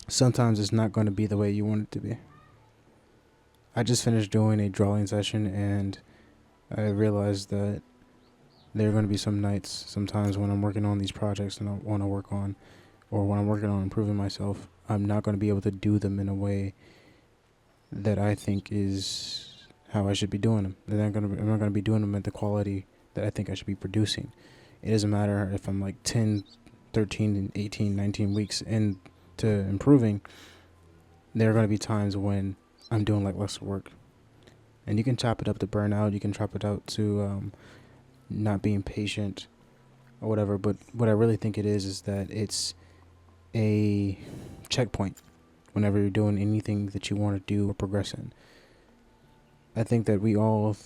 sometimes it's not going to be the way you want it to be. I just finished doing a drawing session, and I realized that there are going to be some nights, sometimes when I'm working on these projects and I want to work on, or when I'm working on improving myself, I'm not going to be able to do them in a way that I think is how I should be doing them. I'm not going to be doing them at the quality that I think I should be producing. It doesn't matter if I'm like 10, 13, and 18, 19 weeks into improving. There are going to be times when I'm doing like less work. And you can chop it up to burnout. You can chop it out to not being patient or whatever. But what I really think it is that it's a checkpoint whenever you're doing anything that you want to do or progress in. I think that we all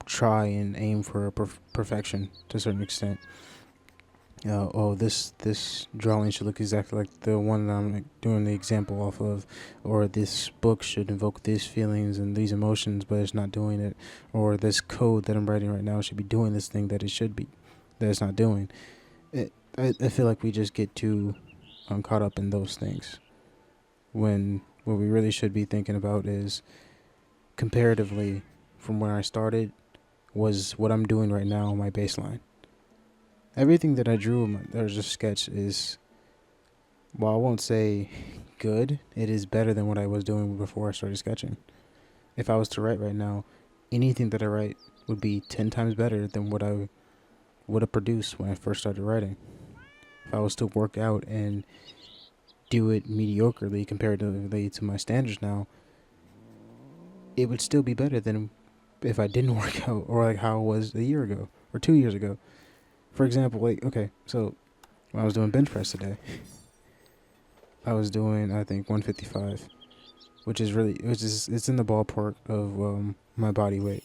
try and aim for perfection to a certain extent. This drawing should look exactly like the one that I'm like, doing the example off of, or this book should invoke these feelings and these emotions, but it's not doing it, or this code that I'm writing right now should be doing this thing that it should be, that it's not doing. I feel like we just get too caught up in those things when what we really should be thinking about is comparatively from where I started was what I'm doing right now, my baseline. Everything that I drew or just sketch is, well, I won't say good. It is better than what I was doing before I started sketching. If I was to write right now, anything that I write would be 10 times better than what I would have produced when I first started writing. If I was to work out and do it mediocrely comparatively to my standards now, it would still be better than if I didn't work out, or like how it was a year ago or 2 years ago. For example, like, okay, so when I was doing bench press today, I was doing, I think, 155, it's in the ballpark of my body weight.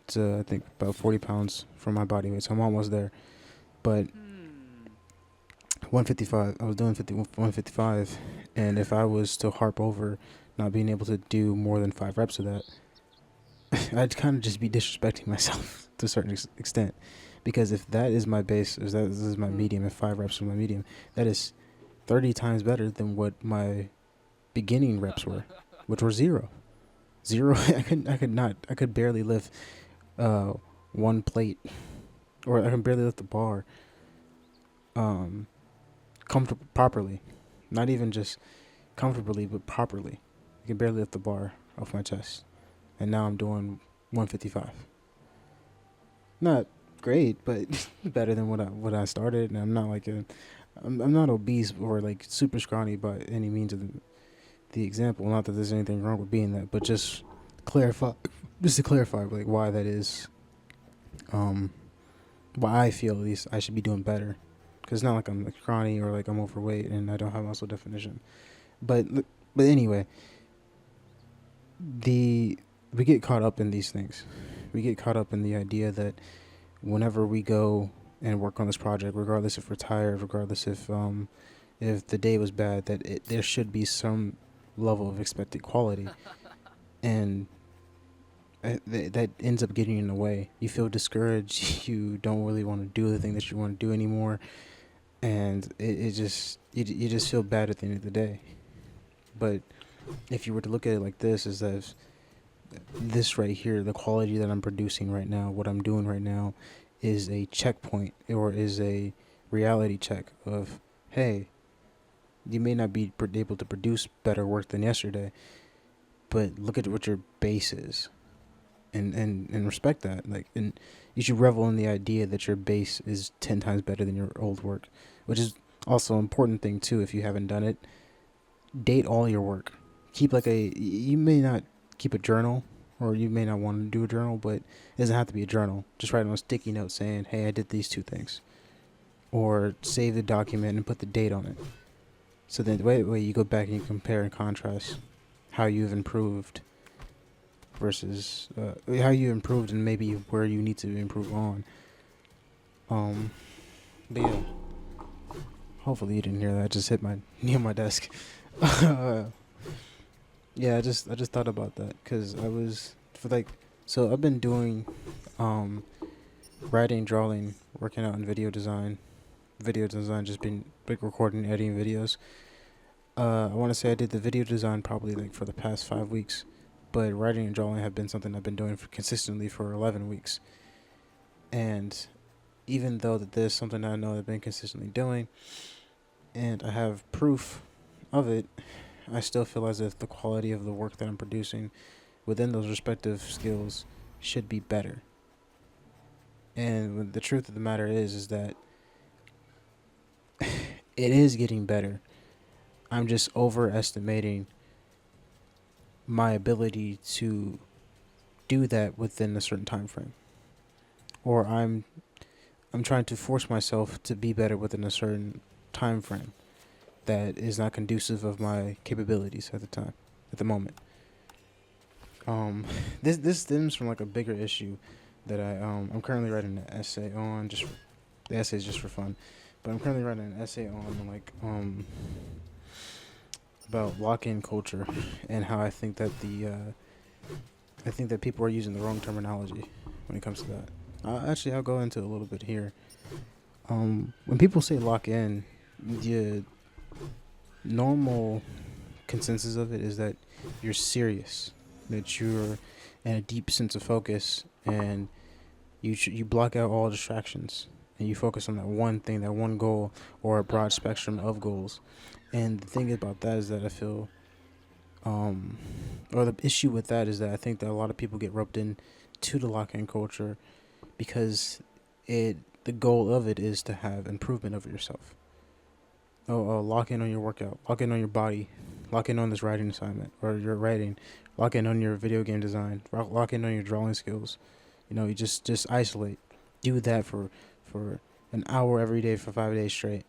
It's, I think, about 40 pounds from my body weight, so I'm almost there. But 155, I was doing 155, and if I was to harp over not being able to do more than 5 reps of that, I'd kind of just be disrespecting myself to a certain extent. Because if that is my base, if that is my medium, if 5 reps is my medium, that is 30 times better than what my beginning reps were, which were zero. Zero. I could barely lift one plate, or I can barely lift the bar comfortable properly. Not even just comfortably, but properly. I can barely lift the bar off my chest. And now I'm doing 155. Not great, but better than what I started. And I'm not like I'm not obese or like super scrawny by any means of the example. Not that there's anything wrong with being that, but clarify, just to clarify, like why that is. Why I feel at least I should be doing better, because it's not like I'm like scrawny or like I'm overweight and I don't have muscle definition. But anyway, we get caught up in these things. We get caught up in the idea that whenever we go and work on this project, regardless if we're tired, regardless if the day was bad, that there should be some level of expected quality, and that ends up getting in the way. You feel discouraged. You don't really want to do the thing that you want to do anymore, and it just you just feel bad at the end of the day. But if you were to look at it like this, is that this right here, the quality that I'm producing right now, what I'm doing right now, is a checkpoint, or is a reality check of, hey, you may not be able to produce better work than yesterday, but look at what your base is, and respect that. Like, and you should revel in the idea that your base is 10 times better than your old work, which is also an important thing too. If you haven't done it, date all your work. Keep like you may not keep a journal, or you may not want to do a journal, but it doesn't have to be a journal. Just write on a sticky note saying, hey, I did these 2 things, or save the document and put the date on it. So then way you go back and you compare and contrast how you've improved versus how you improved, and maybe where you need to improve on. But yeah, hopefully you didn't hear that. I just hit my near my desk. Yeah, I just thought about that because I was for like, so I've been doing writing, drawing, working out in video design, just been like recording, editing videos. I want to say I did the video design probably like for the past 5 weeks, but writing and drawing have been something I've been doing consistently for 11 weeks. And even though that there's something I know I've been consistently doing, and I have proof of it, I still feel as if the quality of the work that I'm producing within those respective skills should be better. And the truth of the matter is that it is getting better. I'm just overestimating my ability to do that within a certain time frame, or I'm trying to force myself to be better within a certain time frame that is not conducive of my capabilities at the moment. This stems from like a bigger issue that I'm currently writing an essay on. Just the essay is just for fun, but I'm currently writing an essay on like about lock-in culture and how I think that people are using the wrong terminology when it comes to that. I'll go into it a little bit here. When people say lock in, the normal consensus of it is that you're serious, that you're in a deep sense of focus, and you block out all distractions, and you focus on that one thing, that one goal, or a broad spectrum of goals. And the thing about that is that I feel, or the issue with that is that I think that a lot of people get roped in to the lock-in culture because the goal of it is to have improvement of yourself. Lock in on your workout, lock in on your body, lock in on this writing assignment or your writing, lock in on your video game design, lock in on your drawing skills. You just isolate. Do that for an hour every day for 5 days straight.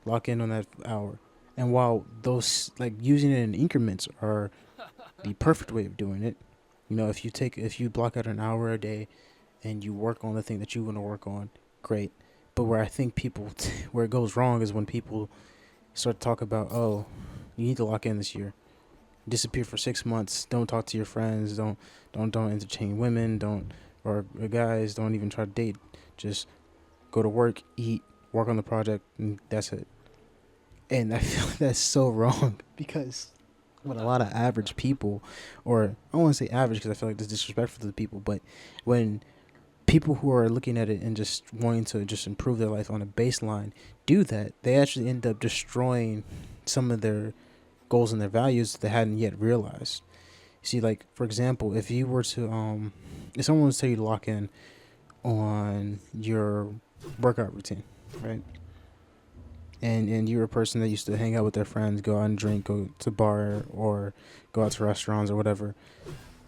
Lock in on that hour. And while those, like, using it in increments are the perfect way of doing it, if you block out an hour a day and you work on the thing that you want to work on, great. But where I think where it goes wrong is when people start to talk about, oh, you need to lock in this year. Disappear for 6 months. Don't talk to your friends. Don't entertain women. Or guys. Don't even try to date. Just go to work, eat, work on the project, and that's it. And I feel like that's so wrong because when a lot of average people, or I don't want to say average because I feel like that's disrespectful to the people, but when people who are looking at it and just wanting to just improve their life on a baseline do that, they actually end up destroying some of their goals and their values that they hadn't yet realized. See, like, for example, if you were to, if someone was to tell you to lock in on your workout routine, right? And you're a person that used to hang out with their friends, go out and drink, go to bar or go out to restaurants or whatever,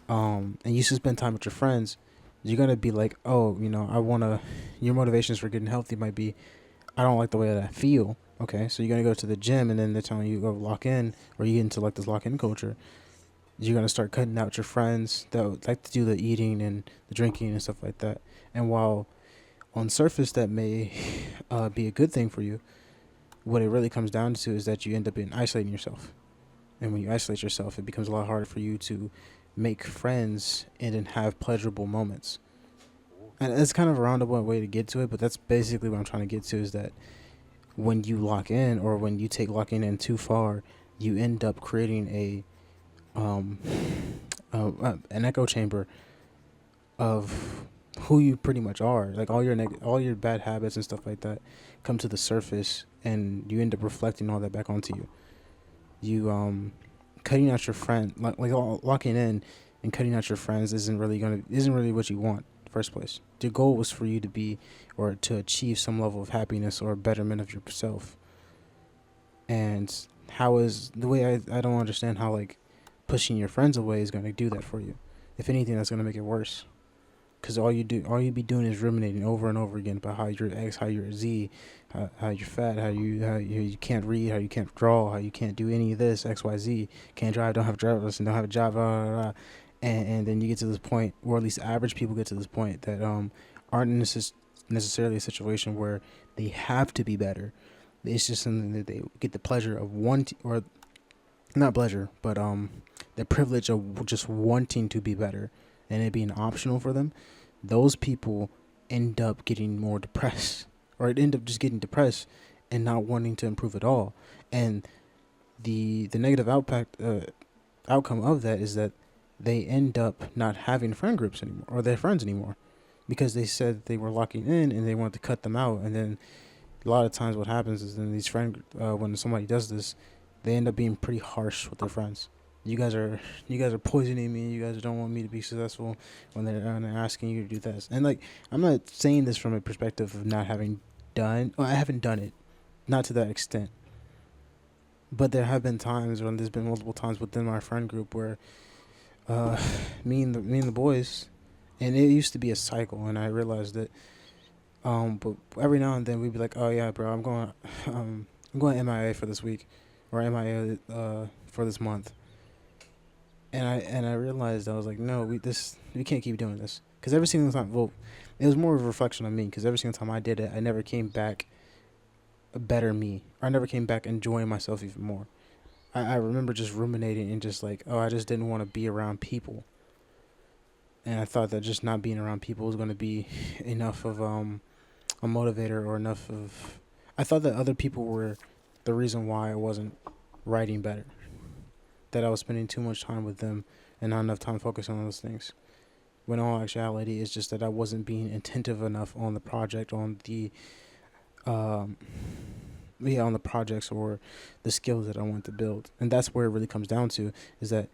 and you used to spend time with your friends, you're going to be like, oh, your motivations for getting healthy might be, I don't like the way that I feel. Okay, so you're going to go to the gym and then they're telling you go lock in, or you get into like this lock-in culture. You're going to start cutting out your friends that would like to do the eating and the drinking and stuff like that. And while on surface that may be a good thing for you, what it really comes down to is that you end up isolating yourself. And when you isolate yourself, it becomes a lot harder for you to make friends and then have pleasurable moments. And it's kind of a roundabout way to get to it, but that's basically what I'm trying to get to, is that when you lock in, or when you take locking in too far, you end up creating an echo chamber of who you pretty much are. Like all your bad habits and stuff like that come to the surface, and you end up reflecting all that back onto you. You cutting out your friend, locking in and cutting out your friends isn't really what you want in the first place. The goal was for you to be, or to achieve, some level of happiness or betterment of yourself. And how is the way I don't understand how, like, pushing your friends away is going to do that for you. If anything, that's going to make it worse. Because all you be doing is ruminating over and over again about how you're X, how you're Z, how you're fat, how you can't read, how you can't draw, how you can't do any of this, X, Y, Z, can't drive, don't have a driver's license, don't have a job, blah, blah, blah. And then you get to this point, or at least average people get to this point, that aren't in necessarily a situation where they have to be better. It's just something that they get the pleasure of wanting, or not pleasure, but the privilege of just wanting to be better, and it being optional for them. Those people end up getting more depressed, or end up just getting depressed and not wanting to improve at all. And the negative outcome of that is that they end up not having friend groups anymore or their friends anymore because they said they were locking in and they wanted to cut them out. And then a lot of times what happens is then these when somebody does this, they end up being pretty harsh with their friends. You guys are poisoning me. You guys don't want me to be successful when they're asking you to do this. And like, I'm not saying this from a perspective of not having done. Well, I haven't done it, not to that extent. But there have been times when there's been multiple times within my friend group where uh, me and the boys, and it used to be a cycle, and I realized that. But every now and then we'd be like, "Oh yeah, bro, I'm going MIA for this week, or MIA for this month." And I realized I was like, "No, we can't keep doing this." Because every single time, well, it was more of a reflection on me. Because every single time I did it, I never came back a better me. Or I never came back enjoying myself even more. I remember just ruminating and just like, oh, I just didn't want to be around people. And I thought that just not being around people was going to be enough of a motivator or enough of. I thought that other people were the reason why I wasn't writing better. That I was spending too much time with them and not enough time focusing on those things. When all actuality is just that I wasn't being attentive enough on the project, um, on the projects or the skills that I want to build. And that's where it really comes down to is that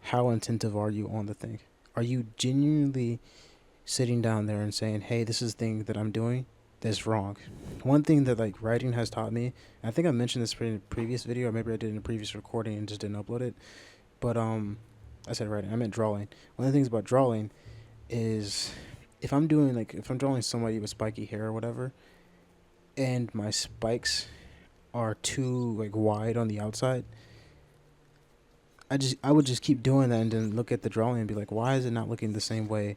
how attentive are you on the thing? Are you genuinely sitting down there and saying, hey, this is the thing that I'm doing that's wrong? One thing that like writing has taught me, I think I mentioned this in a previous video, or maybe I did in a previous recording and just didn't upload it. But I said writing, I meant drawing. One of the things about drawing is if I'm drawing somebody with spiky hair or whatever, and my spikes are too like wide on the outside, I would just keep doing that and then look at the drawing and be like, why is it not looking the same way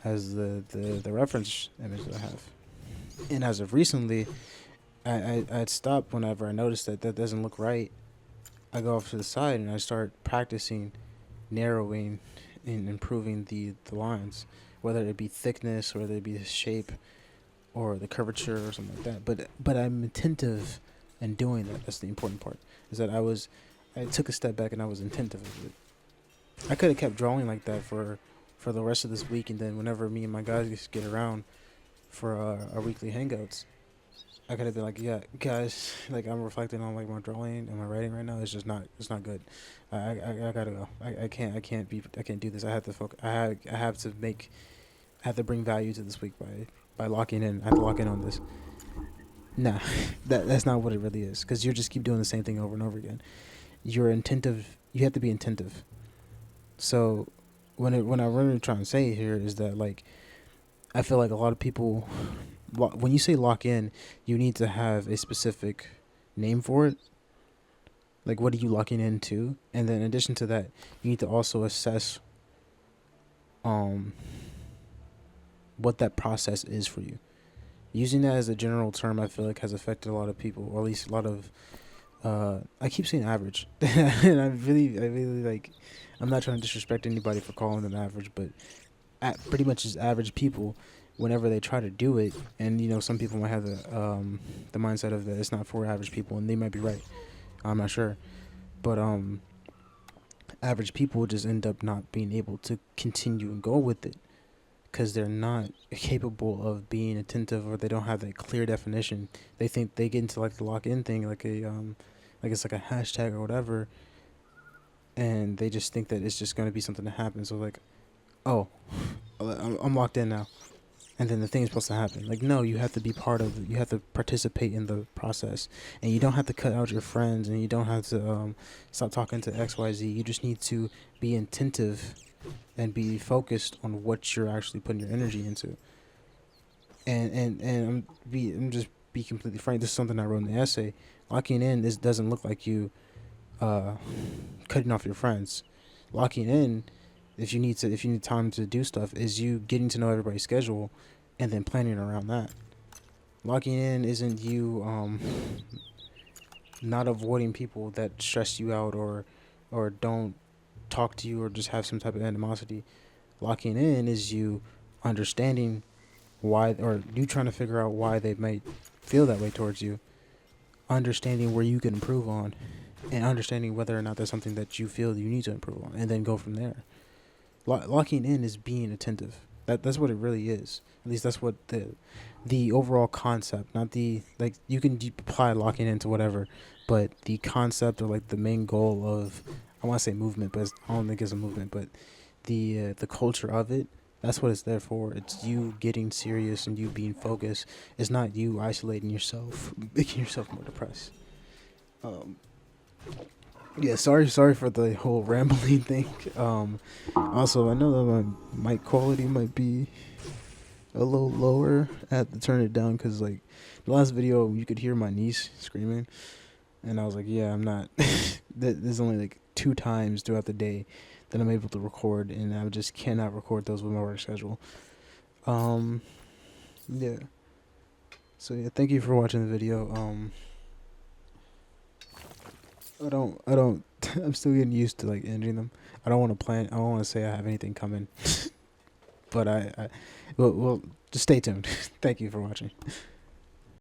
as the reference image that I have? And as of recently, I'd stop whenever I noticed that doesn't look right. I go off to the side and I start practicing narrowing and improving the lines, whether it be thickness, whether it be the shape or the curvature or something like that. But I'm attentive in doing that. That's the important part. Is that I took a step back and I was attentive of it. I could have kept drawing like that for the rest of this week, and then whenever me and my guys get around for our weekly hangouts, I could have been like, yeah, guys, like I'm reflecting on like my drawing and my writing right now. It's not good. I gotta go. I can't do this. I have to focus. I have to bring value to this week by locking in. I have to lock in on this. Nah, that's not what it really is. Because you just keep doing the same thing over and over again. You're attentive. You have to be attentive. So when I really trying to say here is that like I feel like a lot of people, when you say lock in, you need to have a specific name for it. Like, what are you locking into? And then in addition to that, you need to also assess what that process is for you. Using that as a general term, I feel like has affected a lot of people, or at least a lot of. I keep saying average, and I really like. I'm not trying to disrespect anybody for calling them average, but pretty much as average people, whenever they try to do it, and some people might have the mindset of that it's not for average people, and they might be right. I'm not sure, but average people just end up not being able to continue and go with it because they're not capable of being attentive, or they don't have that clear definition. They think they get into like the lock-in thing, like it's like a hashtag or whatever, and they just think that it's just going to be something that happens. So like, oh, I'm locked in now, and then the thing is supposed to happen. Like, no, you have to be part of it. You have to participate in the process, and you don't have to cut out your friends, and you don't have to stop talking to XYZ. You just need to be attentive and be focused on what you're actually putting your energy into. And I'm just be completely frank. This is something I wrote in the essay. Locking in, this doesn't look like you cutting off your friends. Locking in, if you need time to do stuff, is you getting to know everybody's schedule and then planning around that. Locking in isn't you not avoiding people that stress you out or don't talk to you or just have some type of animosity. Locking in is you understanding why, or you trying to figure out why they might feel that way towards you, understanding where you can improve on, and understanding whether or not that's something that you feel you need to improve on, and then go from there. Locking in is being attentive. That's what it really is. At least that's what the overall concept, not the, like, you can apply locking into whatever, but the concept, or like the main goal of, I want to say movement, but I don't think it's a movement, but the culture of it. That's what it's there for. It's you getting serious and you being focused. It's not you isolating yourself, making yourself more depressed. Um, yeah, sorry for the whole rambling thing. Also, I know that my mic quality might be a little lower. I had to turn it down because, like, the last video you could hear my niece screaming, and I was like, yeah, I'm not. There's only like 2 times throughout the day that I'm able to record, and I just cannot record those with my work schedule. Yeah. So yeah, thank you for watching the video. I don't. I'm still getting used to like ending them. I don't want to plan. I don't want to say I have anything coming, but well, just stay tuned. Thank you for watching.